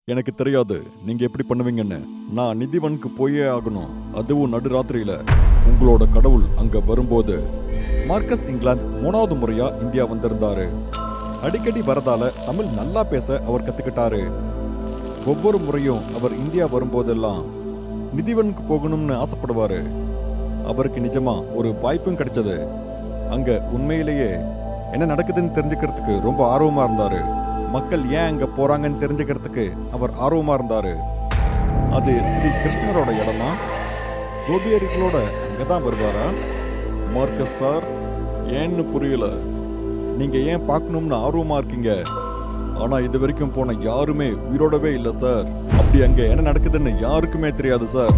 எனக்கு தெரியாது நீங்க எப்படி பண்ணுவீங்கன்னு. நான் நிதிவனுக்கு போயே ஆகணும், அதுவும் நடுராத்திரியில. உங்களோட கடவுள் அங்க வரும்போது. மார்க்கஸ் இங்கிலாந்து 3வது முறையா இந்தியா வந்திருந்தாரு. அடிக்கடி வரதால தமிழ் நல்லா பேச அவர் கத்துக்கிட்டாரு. ஒவ்வொரு முறையும் அவர் இந்தியா வரும்போதெல்லாம் நிதிவனுக்கு போகணும்னு ஆசைப்படுவாரு. அவருக்கு நிஜமா ஒரு வாய்ப்பும் கிடைச்சது. அங்க உண்மையிலேயே என்ன நடக்குதுன்னு தெரிஞ்சுக்கிறதுக்கு ரொம்ப ஆர்வமா இருந்தாரு. மக்கள் ஏன் அங்க போறாங்கன்னு தெரிஞ்சுக்கிறதுக்கு அவர் ஆர்வமா இருந்தாரு. அது ஸ்ரீ கிருஷ்ணரோட இடமா? கோபியர்களோட அங்கதான் வருவாரா? மார்க்கஸ் சார், ஏன்னு புரியல. நீங்க ஏன் பார்க்கணும்னு ஆர்வமா இருக்கீங்க? ஆனா இது வரைக்கும் போன யாருமே உயிரோடவே இல்லை சார். அப்படி அங்க என்ன நடக்குதுன்னு யாருக்குமே தெரியாது சார்.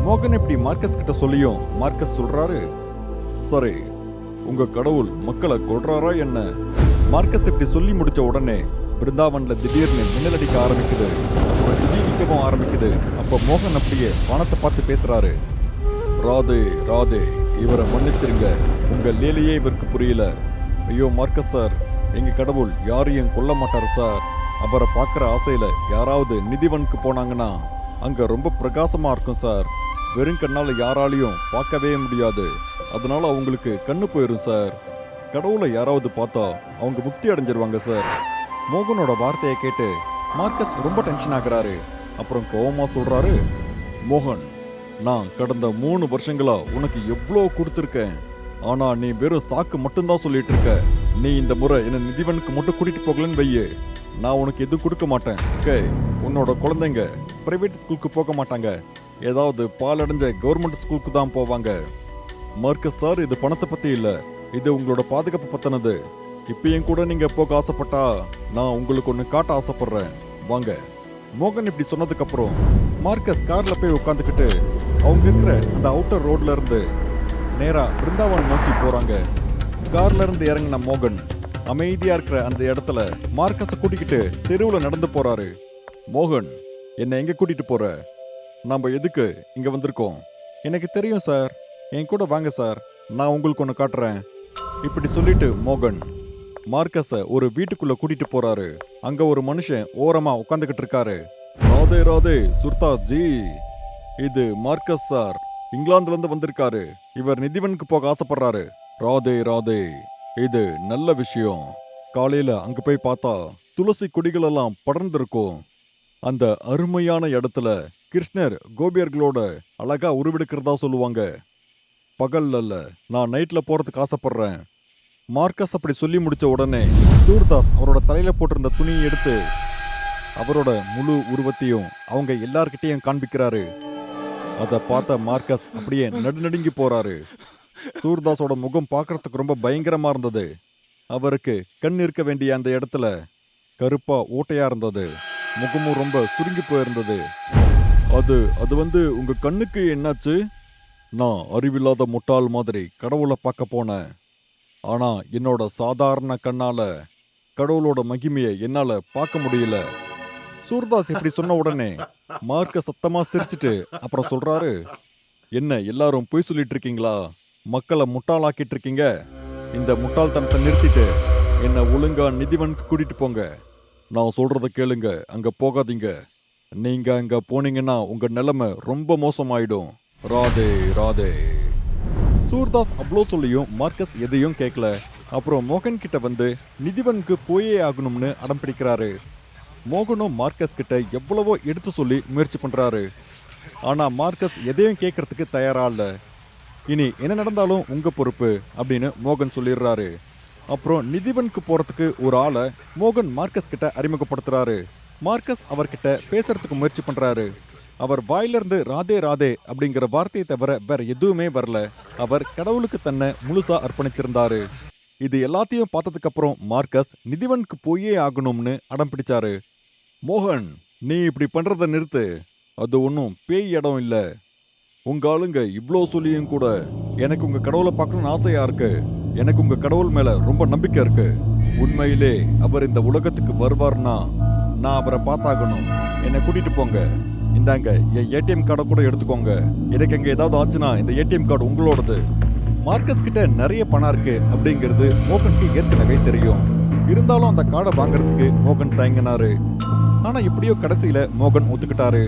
மோகன் இப்படி மார்க்கஸ் கிட்ட சொல்லியும் மார்க்கஸ் சொல்றாரு, சரி, உங்க கடவுள் மக்களை கொல்றாரா என்ன? மார்க்கஸ் இப்படி சொல்லி முடிச்ச உடனே பிருந்தாவன்ல திடீர்னு மின்னல் அடிக்க ஆரம்பிக்குது. அப்புறம் இடி இடிக்கவும் ஆரம்பிக்குது. அப்ப மோகன் அப்படியே வானத்தை பார்த்து பேசுறாரு, ராதே ராதே, இவரை மன்னிச்சிருங்க, உங்க லீலையே இவருக்கு புரியல. ஐயோ மார்க்கஸ் சார், எங்க கடவுள் யாரையும் கொல்ல மாட்டார் சார். அவரை பார்க்குற ஆசையில யாராவது நிதிவனுக்கு போனாங்கன்னா அங்க ரொம்ப பிரகாசமா இருக்கும் சார். வெறும் கண்ணால யாராலையும் பார்க்கவே முடியாது. அதனால அவங்களுக்கு கண்ணு போயிடும் சார். கடவுளை யாராவது பார்த்தா அவங்க முக்தி அடைஞ்சிருவாங்க சார். மோகனோட வார்த்தையை கேட்டு மார்க்கஸ் ரொம்ப டென்ஷன் ஆகுறாரு. அப்புறம் கோவமா சொல்றாரு, மோகன், நான் கடந்த 3 வருஷங்களா உனக்கு எவ்வளோ கொடுத்துருக்கேன். ஆனா நீ வெறும் சாக்கு மட்டும்தான் சொல்லிட்டு இருக்க. நீ இந்த முறை என்ன நிதிவனுக்கு மட்டும் கூட்டிட்டு போகலன்னு வையே, நான் உனக்கு எதுவும் கொடுக்க மாட்டேன். ஓகே, உன்னோட குழந்தைங்க பிரைவேட் ஸ்கூலுக்கு போக மாட்டாங்க, ஏதாவது பாலடைஞ்ச கவர்மெண்ட் ஸ்கூலுக்கு தான் போவாங்க. மார்க்கஸ் சார், இது பணத்தை பத்தி இல்ல, இது உங்களோட பாதுகாப்பு பத்தினது. இப்பயும் கூட நீங்க போக ஆசைப்பட்டா நான் உங்களுக்கு ஒன்று காட்ட ஆசைப்படுறேன், வாங்க. மோகன் இப்படி சொன்னதுக்கு அப்புறம் மார்க்கஸ் கார்ல போய் உட்காந்துக்கிட்டு அவங்க இருக்கிற அந்த அவுட்டர் ரோட்ல இருந்து நேரா பிருந்தாவன் நோக்கி போறாங்க. கார்ல இருந்து இறங்கின மோகன் அமைதியா இருக்கிற அந்த இடத்துல மார்க்கஸை கூட்டிக்கிட்டு தெருவில் நடந்து போறாரு. மோகன், என்னை எங்க கூட்டிட்டு போற? நாம எதுக்கு இங்க வந்திருக்கோம்? எனக்கு தெரியும் சார், என் கூட வாங்க சார், நான் உங்களுக்கு ஒன்று காட்டுறேன். இப்படி சொல்லிட்டு மோகன் மார்க்கஸை ஒரு வீட்டுக்குள்ள கூட்டிட்டு போறாரு. அங்க ஒரு மனுஷன் ஓரமா உட்காந்துக்கிட்டு இருக்காரு. ராதே ராதே சுர்தாஸ் ஜி, இது மார்க்கஸ் சார், இங்கிலாந்துல இருந்து வந்திருக்காரு. இவர் நிதிவனுக்கு போக ஆசைப்படுறாரு. ராதே ராதே, இது நல்ல விஷயம். காலையில அங்க போய் பார்த்தா துளசி கொடிகள் எல்லாம் படர்ந்திருக்கும். அந்த அருமையான இடத்துல கிருஷ்ணர் கோபியர்களோட அழகா உருவெடுக்கிறதா சொல்லுவாங்க. பகல்ல நான் நைட்ல போறதுக்கு ஆசைப்படுறேன். மார்க்கஸ் அப்படி சொல்லி முடிச்ச உடனே சூர்தாஸ் அவரோட தலையில போட்டிருந்த துணியை எடுத்து அவரோட முழு உருவத்தையும் அவங்க எல்லார்கிட்டையும் காண்பிக்கிறாரு. அதை பார்த்த மார்க்கஸ் அப்படியே நடுநடுங்கி போறாரு. சூர்தாஸோட முகம் பார்க்கறதுக்கு ரொம்ப பயங்கரமா இருந்தது. அவருக்கு கண் இருக்க வேண்டிய அந்த இடத்துல கருப்பா ஓட்டையா இருந்தது. முகமும் ரொம்ப சுருங்கி போயிருந்தது. அது வந்து உங்க கண்ணுக்கு என்னாச்சு? நான் அறிவில்லாத முட்டாள் மாதிரி கடவுளை பார்க்க போனேன். ஆனா என்னோட சாதாரண கண்ணால கடவுளோட மகிமையை என்னால பார்க்க முடியல. சூர்தாஸ் இப்படி சொன்ன உடனே மார்க்க சத்தமா சிரிச்சிட்டு அப்புறம் சொல்றாரு, என்ன எல்லாரும் பொய் சொல்லிட்டு இருக்கீங்களா? மக்களை முட்டாளாக்கிட்டு இருக்கீங்க. இந்த முட்டாள்தனத்தை நிறுத்திட்டு என்ன ஒழுங்கா நிதிவனுக்கு கூட்டிட்டு போங்க. நான் சொல்றத கேளுங்க, அங்க போகாதீங்க. நீங்க அங்க போனீங்கன்னா உங்க நிலைமை ரொம்ப மோசமாயிடும். ராதே ராதே. சூர்தாஸ் அவ்வளோ சொல்லியும் மார்க்கஸ் எதையும் கேட்கல. அப்புறம் மோகன் கிட்ட வந்து நிதிவனுக்கு போயே ஆகணும்னு அடம் பிடிக்கிறாரு. மோகனும் மார்க்கஸ் கிட்ட எவ்வளவோ எடுத்து சொல்லி முயற்சி பண்றாரு. ஆனா மார்க்கஸ் எதையும் கேட்கறதுக்கு தயாரா இல்ல. இனி என்ன நடந்தாலும் உங்க பொறுப்பு அப்படின்னு மோகன் சொல்லிடுறாரு. அப்புறம் நிதிவனுக்கு போறதுக்கு ஒரு ஆளை மோகன் மார்க்கஸ் கிட்ட அறிமுகப்படுத்துறாரு. மார்க்கஸ் அவர்கிட்ட பேசுறதுக்கு முயற்சி பண்றாரு. அவர் வாயிலிருந்து ராதே ராதே அப்படிங்கிற வார்த்தையை தவிர வேற எதுவுமே வரல. அவர் கடவுளுக்கு தன்னை முழுசா அர்ப்பணிச்சிருந்தாரு. இது எல்லாத்தையும் பார்த்ததுக்கு அப்புறம் மார்க்கஸ் நிதிவனுக்கு போயே ஆகணும்னு அடம் பிடிச்சாரு. மோகன், நீ இப்படி பண்றத நிறுத்து. அது ஒன்றும் பேய் இடம் இல்ல. உங்க ஆளுங்க இவ்வளோ சொல்லியும் கூட எனக்கு உங்க கடவுளை பார்க்கணும்னு ஆசையா இருக்கு. எனக்கு உங்க கடவுள் மேல ரொம்ப நம்பிக்கை இருக்கு. உண்மையிலே அவர் இந்த உலகத்துக்கு வருவார்னா நான் அவரை பார்த்தாகணும். என்னை கூட்டிட்டு போங்க. இந்தாங்க என் ஏடிஎம் கார்டை கூட எடுத்துக்கோங்க. எனக்கு எங்க ஏதாவது ஆச்சுன்னா இந்த ஏடிஎம் கார்டு உங்களோடது. மார்க்கஸ் கிட்ட நிறைய பணம் இருக்கு அப்படிங்கிறது மோகனுக்கு ஏற்கனவே தெரியும். இருந்தாலும் அந்த காடை வாங்குறதுக்கு மோகன் தயங்கினாரு. ஆனா எப்படியோ கடைசியில மோகன் ஒத்துக்கிட்டாரு.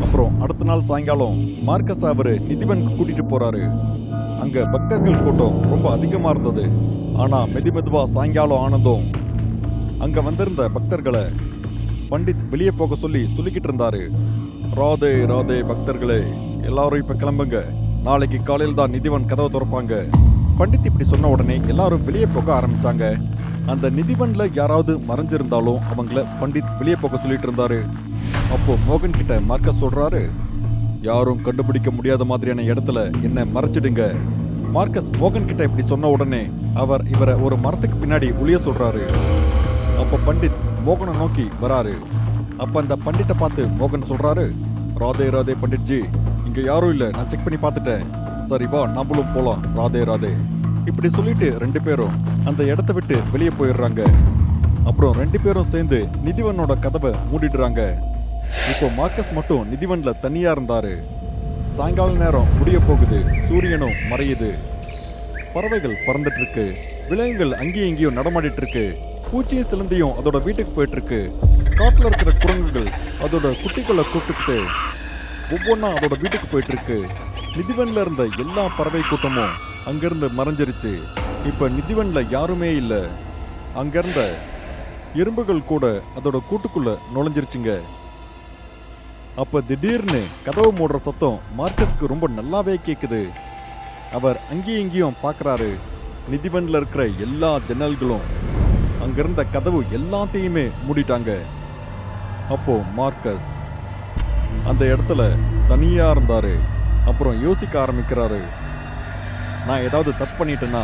அப்புறம் அடுத்த நாள் சாயங்காலம் மார்க்கஸ் அவரு நிதிவனுக்கு கூட்டிட்டு போறாரு. அங்க பக்தர்கள் கூட்டம் ரொம்ப அதிகமா இருந்தது. ஆனா மெதுவா சாயங்காலம் ஆனதும் அங்க வந்திருந்த பக்தர்களை பண்டித் வெளியே போக சொல்லிக்கிட்டு இருந்தாரு. ராதே ராதே பக்தர்களே, எல்லாரும் இப்ப கிளம்புங்க. நாளைக்கு காலையில் தான் நிதிவன் கதவை திறப்பாங்க. பண்டித் இப்படி சொன்ன உடனே எல்லாரும் வெளியே போக ஆரம்பிச்சாங்க. அந்த நிதிவன்ல யாராவது மறைஞ்சிருந்தாலும் அவங்கள பண்டித் வெளியே போக சொல்லிட்டு இருந்தாரு. அப்போ மோகன் கிட்ட மார்க்கஸ் சொல்றாரு, யாரும் கண்டுபிடிக்க முடியாத மாதிரியான இடத்துல என்ன மறைச்சிடுங்க. மார்க்கஸ் மோகன் கிட்ட இப்படி சொன்ன உடனே அவர் இவரை ஒரு மரத்துக்கு பின்னாடி ஒளிய சொல்றாரு. அப்ப பண்டித் மோகனை நோக்கி வராரு. அப்ப அந்த பண்டிட்டை பார்த்து மோகன் சொல்றாரு, ராதே ராதே பண்டிட்ஜி, இங்க யாரும் இல்ல, நான் செக் பண்ணி பார்த்துட்டேன். சரி வா, நம்மளும் போலாம். ராதே ராதே. இப்படி சொல்லிட்டு ரெண்டு பேரும் அந்த இடத்த விட்டு வெளியே போயிடுறாங்க. அப்புறம் ரெண்டு பேரும் சேர்ந்து நிதிவனோட கதவை மூடிடுறாங்க. இப்போ மார்க்கஸ் மட்டும் நிதிவன்ல தனியா இருந்தாரு. சாயங்கால நேரம் முடிய போகுது. சூரியனும் மறையுது. பறவைகள் பறந்துட்டு இருக்கு. விலங்குகள் அங்கேயும் இங்கேயும் நடமாடிட்டு இருக்கு. பூச்சியும் சிலந்தியும் அதோட வீட்டுக்கு போயிட்டு இருக்கு. காட்டுல இருக்கிற குரங்குகள் அதோட குட்டிகளை கூப்பிட்டுக்கிட்டு ஒவ்வொன்றா அதோட வீட்டுக்கு போயிட்டு இருக்கு. நிதிவன்ல இருந்த எல்லா பறவை கூட்டமும் அங்கிருந்து மறைஞ்சிருச்சு. இப்ப நிதிவன்ல யாருமே இல்லை. அங்கிருந்த எறும்புகள் கூட அதோட கூட்டுக்குள்ள நுழைஞ்சிருச்சுங்க. அப்ப திடீர்னு கதவு மூடுற சத்தம் மார்க்கஸ்க்கு ரொம்ப நல்லாவே கேக்குது. அவர் அங்கேயும் இங்கேயும் பார்க்கறாரு. நிதிவன்ல இருக்கிற எல்லா ஜன்னல்களும் அங்கிருந்த கதவு எல்லாத்தையுமே மூடிட்டாங்க. அப்போ மார்க்கஸ் அந்த இடத்துல தனியா இருந்தாரு. அப்புறம் யோசிக்க ஆரம்பிக்கிறாரு, நான் ஏதாவது தப்பு பண்ணிட்டேனா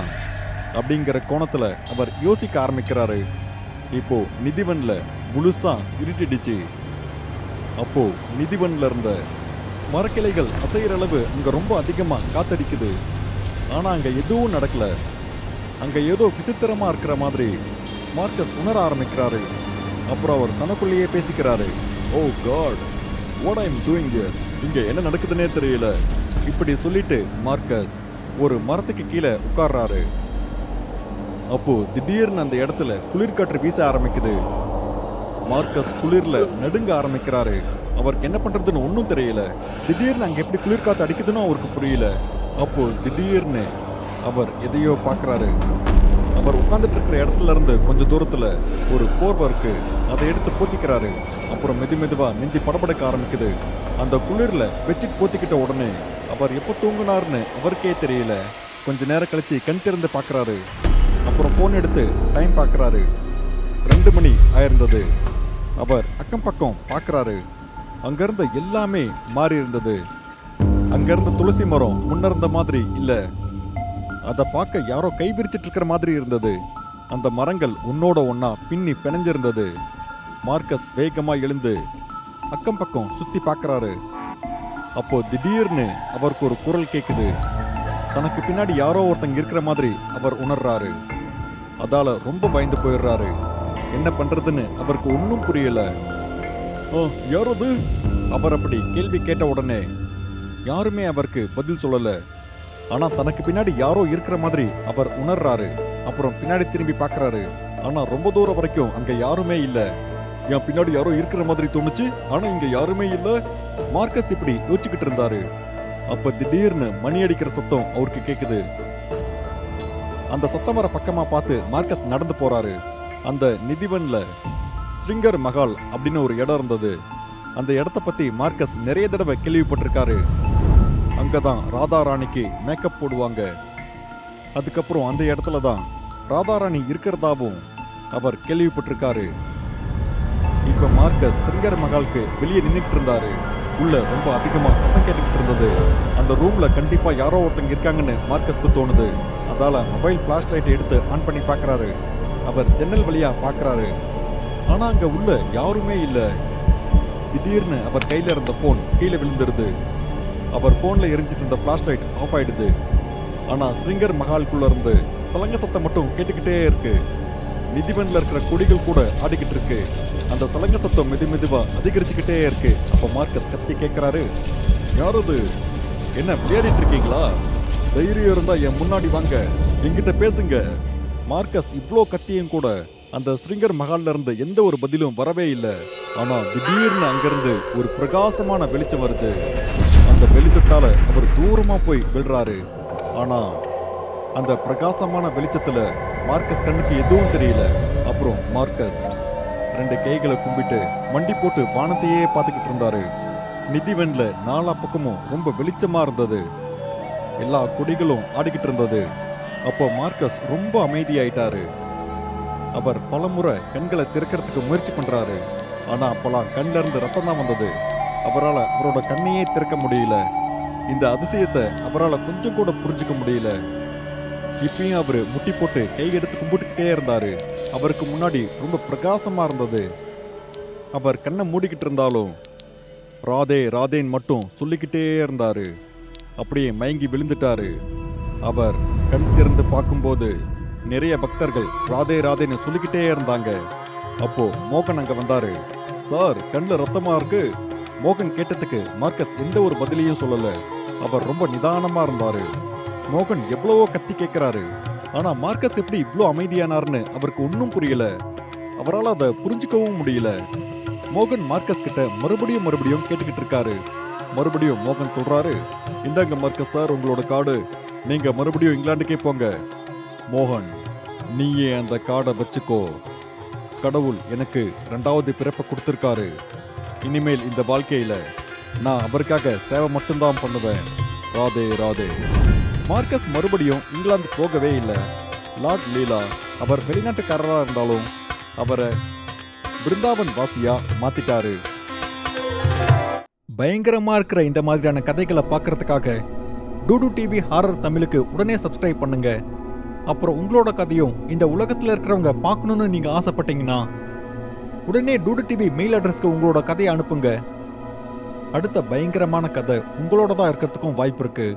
அப்படிங்கிற கோணத்துல அவர் யோசிக்க ஆரம்பிக்கிறாரு. இப்போ நிதிவன்ல முழுசா இருட்டிடுச்சு. அப்போ நிதிவன்ல இருந்த மரக்கிளைகள் அசைகிற அளவு அங்க ரொம்ப அதிகமா காத்தடிக்குது. ஆனா அங்க எதுவும் நடக்கல. அங்க ஏதோ விசித்திரமா இருக்கிற மாதிரி மார்க்கஸ் உணர ஆரம்பிக்கிறாரு. அப்புறம் அவர் தனக்குள்ளேயே பேசிக்கிறாரு, oh God, what I am doing here? இங்க என்ன நடக்குதுன்னே தெரியல. இப்படி சொல்லிட்டு மார்க்கஸ் ஒரு மரத்துக்கு கீழே உட்கார்றாரு. அப்போ திடீர்னு அந்த இடத்துல குளிர்காற்று வீச ஆரம்பிக்குது. மார்க்கஸ் குளிர்ல நடுங்க ஆரம்பிக்கிறாரு. அவருக்கு என்ன பண்றதுன்னு ஒன்றும் தெரியல. திடீர்னு அங்க எப்படி குளிர்காத்து அடிக்குதுன்னு அவருக்கு புரியல. அப்போ திடீர்னு அவர் எதையோ பார்க்கறாரு. அவர் உட்கார்ந்துட்டு இருக்கிற இடத்துல இருந்து கொஞ்சம் தூரத்துல ஒரு போர்வை இருக்கு. அதை எடுத்து போத்திக்கிறாரு. அப்புறம் மெதுவா நெஞ்சு படபடக்க ஆரம்பிக்குது. அந்த குளிர்ல பெட்ஷீட் போத்திக்கிட்ட உடனே அவர் எப்போ தூங்குனாருன்னு அவருக்கே தெரியல. கொஞ்ச நேரம் கழிச்சு கண் திறந்து பார்க்கறாரு. அப்புறம் போன் எடுத்து டைம் பார்க்கறாரு. 2 மணி ஆயிருந்தது. அவர் அக்கம் பக்கம் பார்க்கறாரு. அங்கிருந்த எல்லாமே மாறி இருந்தது. அங்கிருந்த துளசி மரம் முன்ன இருந்த மாதிரி இல்ல. அதை பார்க்க யாரோ கை விரிச்சிட்டு இருக்கிற மாதிரி இருந்தது. அந்த மரங்கள் ஒன்னோட ஒன்னா பின்னி பிணைஞ்சிருந்தது. மார்க்கஸ் வேகமா எழுந்து அக்கம் பக்கம் சுத்தி பார்க்கறாரு. அப்போ திடீர்னு அவருக்கு ஒரு குரல் கேக்குது. தனக்கு பின்னாடி யாரோ ஒருத்தங்க இருக்கிற மாதிரி அவர் உணர்றாரு. அதால ரொம்ப பயந்து போயிடுறாரு. என்ன பண்றதுன்னு அவருக்கு ஒன்றும் புரியல. யாரது? அவர் அப்படி கேள்வி கேட்ட உடனே யாருமே அவருக்கு பதில் சொல்லல. ஆனா தனக்கு பின்னாடி யாரோ இருக்கிற மாதிரி அவர் உணர்றாரு. அப்புறம் பின்னாடி திரும்பி பார்க்கறாரு. ஆனா ரொம்ப தூரம் வரைக்கும் அங்க யாருமே இல்ல. என் பின்னாடி யாரோ இருக்கிற மாதிரி தோணுச்சு, ஆனா இங்க யாருமே இல்ல. மார்க்கஸ் இப்படி யோசிச்சுக்கிட்டு இருந்தாரு. அப்ப திடீர்னு மணி அடிக்கிற சத்தம் அவருக்கு கேக்குது. அந்த சத்தம் வர பக்கமா பார்த்து மார்க்கஸ் நடந்து போறாரு. அந்த நிதிவன்ல ஸ்ரிங்கர் மஹால் அப்படின்னு ஒரு இடம் இருந்தது. அந்த இடத்த பத்தி மார்க்கஸ் நிறைய தடவை கேள்விப்பட்டிருக்காரு. அங்கதான் ராதாராணிக்கு மேக்கப் போடுவாங்க. அதுக்கப்புறம் அந்த இடத்துல தான் ராதாராணி இருக்கிறதாவும் அவர் கேள்விப்பட்டிருக்காரு. இப்ப மார்க்கஸ் ஸ்ரிங்கர் மஹாலுக்கு வெளியே நின்றுட்டு இருந்தாரு. உள்ள ரொம்ப அதிகமா சத்தம் கேட்டுக்கிட்டு இருந்தது. அந்த ரூம்ல கண்டிப்பா யாரோ ஒருத்தங்க இருக்காங்கன்னு மார்க்கஸ்க்கு தோணுது. அதால மொபைல் பிளாஷ் லைட்டை எடுத்து ஆன் பண்ணி பார்க்கறாரு. அவர் ஜன்னல் வழியா பார்க்கறாரு. ஆனா அங்க உள்ள யாருமே இல்ல. திடீர்னு அவர் கையில இருந்த போன் கீழே விழுந்துருது. அவர் போன்ல எரிஞ்சிட்டு இருந்த பிளாஷ் லைட் ஆஃப் ஆயிடுது. ஆனா ஸ்ரிங்கர் மஹாலுக்குள்ள இருந்து சலங்க சத்தம் மட்டும் கேட்டுக்கிட்டே இருக்கு. நிதிவன்ல இருக்கிற கொடிகள் கூட ஆடிக்கிட்டு இருக்கு. அந்த சலங்க சத்தம் மெதுவா அதிகரிச்சுக்கிட்டே இருக்கு. அப்ப மார்க்கஸ் கத்தி கேட்கிறாரு, யாரது? என்ன விளையாடிட்டு இருக்கீங்களா? தைரியம் இருந்தா என் முன்னாடி வாங்க, என்கிட்ட பேசுங்க. மார்க்கஸ் இவ்வளோ கத்தியும் கூட அந்த ஸ்ரிங்கர் மகால்ல இருந்து எந்த ஒரு பதிலும் வரவே இல்லை. ஆனா திடீர்னு அங்கிருந்து ஒரு பிரகாசமான வெளிச்சம் வருது. அந்த வெளிச்சத்தால அவர் தூரமா போய் விழுறாரு. ஆனா அந்த பிரகாசமான வெளிச்சத்துல மார்க்கஸ் கண்ணுக்கு எதுவும் தெரியல. அப்புறம் மார்க்கஸ் 2 கைகளை கும்பிட்டு மண்டி போட்டு வானத்தையே பார்த்துக்கிட்டு இருந்தாரு. நிதிவன்ல நாலா பக்கமும் ரொம்ப வெளிச்சமா இருந்தது. எல்லா கொடிகளும் ஆடிக்கிட்டு இருந்தது. அப்போ மார்க்கஸ் ரொம்ப அமைதியாயிட்டாரு. அவர் பலமுறை கண்களை திறக்கிறதுக்கு முயற்சி பண்றாரு. ஆனா அப்பெல்லாம் கண்ல இருந்து ரத்தம் தான் வந்தது. அவரால் அவரோட கண்ணையே திறக்க முடியல. இந்த அதிசயத்தை அவரால் கொஞ்சம் கூட புரிஞ்சுக்க முடியல. இப்பயும் அவர் முட்டி போட்டு கை எடுத்து கும்பிட்டுக்கிட்டே இருந்தாரு. அவருக்கு முன்னாடி ரொம்ப பிரகாசமா இருந்தது. அவர் கண்ணை மூடிக்கிட்டு இருந்தாலும் ராதே ராதேன்னு மட்டும் சொல்லிக்கிட்டே இருந்தாரு. அப்படியே மயங்கி விழுந்துட்டாரு. அவர் கண் திறந்து பார்க்கும்போது நிறைய பக்தர்கள் ராதே ராதேன்னு சொல்லிக்கிட்டே இருந்தாங்க. அப்போ மோகன் அங்க வந்தாரு. சார், கண்ணில் ரத்தமா இருக்கு. மோகன் கேட்டதுக்கு மார்க்கஸ் எந்த ஒரு பதிலையும் சொல்லல. அவர் ரொம்ப நிதானமா இருந்தாரு. மோகன் எவ்வளவோ கத்தி கேட்கிறாரு. ஆனா மார்க்கஸ் எப்படி இவ்வளோ அமைதியானார்னு அவருக்கு ஒன்றும் புரியல. அவரால் அதை புரிஞ்சுக்கவும் முடியல. மோகன் மார்க்கஸ் கிட்ட மறுபடியும் கேட்டுக்கிட்டு இருக்காரு. மறுபடியும் மோகன் சொல்றாரு, இந்தாங்க மார்க்கஸ் சார், உங்களோட கார்டு. நீங்க மறுபடியும் இங்கிலாந்துக்கே போங்க. மோகன், நீயே அந்த கார்டை வச்சுக்கோ. கடவுள் எனக்கு 2வது பிறப்பை கொடுத்துருக்காரு. இனிமேல் இந்த வாழ்க்கையில நான் அவருக்காக சேவை மட்டும்தான் பண்ணுவேன். ராதே ராதே. மார்க்கஸ் மறுபடியும் இங்கிலாந்து போகவே இல்லை. லார்ட் லீலா அவர் வெளிநாட்டுக்காரராக இருந்தாலும் அவரை பிருந்தாவன் வாசியா மாத்திட்டாரு. பயங்கரமா இருக்கிற இந்த மாதிரியான கதைகளை பார்க்கறதுக்காக டூடு டிவி ஹாரர் தமிழுக்கு உடனே சப்ஸ்கிரைப் பண்ணுங்க. அப்புறம் உங்களோட கதையும் இந்த உலகத்தில் இருக்கிறவங்க பார்க்கணுன்னு நீங்க ஆசைப்பட்டீங்கன்னா உடனே டூடு டிவி மெயில் அட்ரஸ்க்கு உங்களோட கதையை அனுப்புங்க. அடுத்த பயங்கரமான கதை உங்களோட தான் இருக்கிறதுக்கும் வாய்ப்பு இருக்கு.